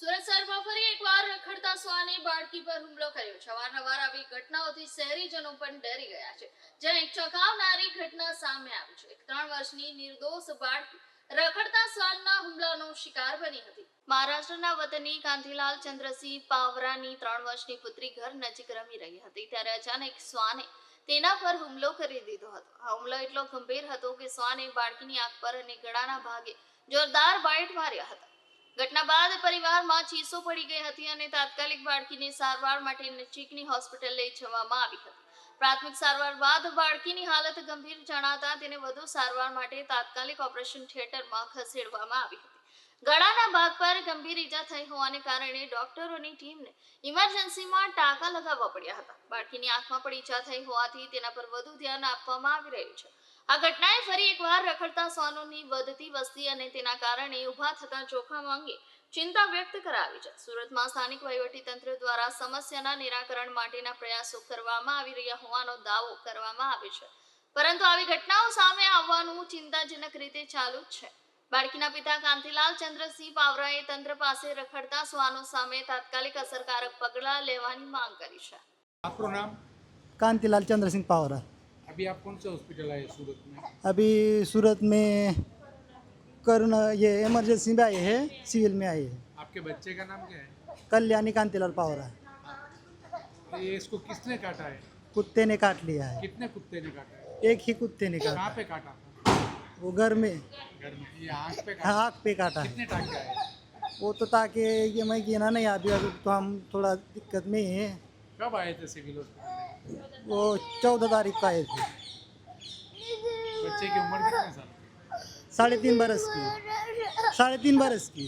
સુરત શહેરમાં ફરી એકવાર રખડતા શ્વાને બાળકી પર હુમલો કર્યો છે। અવારનવાર આવી ઘટનાઓથી શહેરીજનો પણ ડરી ગયા છે। જ્યાં એક ચોંકાવનારી ઘટના સામે આવી છે। એક 3 વર્ષની નિર્દોષ બાળકી રખડતા શ્વાનના હુમલાનો શિકાર બની હતી। મહારાષ્ટ્રના વતની કાંતિલાલ ચંદ્રસિંહ પાવરાની 3 વર્ષની પુત્રી ઘર નજીક રમી રહી હતી ત્યારે અચાનક શ્વાને તેના પર હુમલો કરી દીધો હતો। આ હુમલો એટલો ગંભીર હતો કે શ્વાને બાળકીની આંખ પર અને ગળાના ભાગે જોરદાર બાઇટ માર્યા હતા। ઘટના બાદ પરિવારમાં ચીસો પડી ગઈ હતી અને તાત્કાલિક બાળકીને સારવાર માટે નજીકની હોસ્પિટલ લઈ જવામાં આવી હતી। પ્રાથમિક સારવાર બાદ બાળકીની હાલત ગંભીર જણાતા તેને વધુ સારવાર માટે તાત્કાલિક ઓપરેશન થિયેટરમાં ખસેડવામાં આવી હતી। ગળાના ભાગ પર ગંભીર ઈજા થઈ હોવાને કારણે ડોક્ટરોની ટીમને ઇમરજન્સીમાં ટાંકા લગાવવા પડ્યા હતા। બાળકીની આંખમાં પણ ઈજા થઈ હોવાથી તેના પર વધુ ધ્યાન આપવામાં આવી રહ્યું છે। આ ઘટનાએ ફરી એકવાર રખડતા શ્વાનોની વધતી વસ્તી અને તેના કારણે ઊભા થતા જોખમ અંગે ચિંતા વ્યક્ત કરાવી છે। સુરતમાં સ્થાનિક વહીવટીતંત્ર દ્વારા સમસ્યાના નિરાકરણ માટેના પ્રયાસો કરવામાં આવી રહ્યા હોવાનો દાવો કરવામાં આવે છે, પરંતુ આવી ઘટનાઓ સામે આવવાનું ચિંતાજનક રીતે ચાલુ જ છે। બાળકીના પિતા કાંતિલાલ ચંદ્રસિંહ પાવરાએ તંત્ર પાસે રખડતા શ્વાનો સામે તાત્કાલિક અસરકારક પગલાં લેવાની માંગ કરી છે। आपका नाम? कांतिलाल चंद्र सिंह पावरा। अभी आप कौन से हॉस्पिटल आए सूरत में? अभी सूरत में करुणा ये इमरजेंसी में आए हैं, सिविल में आए हैं। आपके बच्चे का नाम क्या है? कल्याणी कांतिलाल पावरा। ये इसको किसने काटा है? कुत्ते ने काट लिया है, कितने कुत्ते ने काटा है? एक ही कुत्ते ने कहाँ काटा, पे काटा था? वो घर में घर में। ये आँख पे काटा? आँख पे काटा है। कितने टाँके आए? वो तो ताकि ये मैं गिना नहीं, अभी तो हम थोड़ा दिक्कत में हैं। कब आए थे सिविल हॉस्पिटल? वो 14 तारीख को आए थे। बच्चे की उम्र कितने साल? 3.5 बरस की, 3.5 बरस की।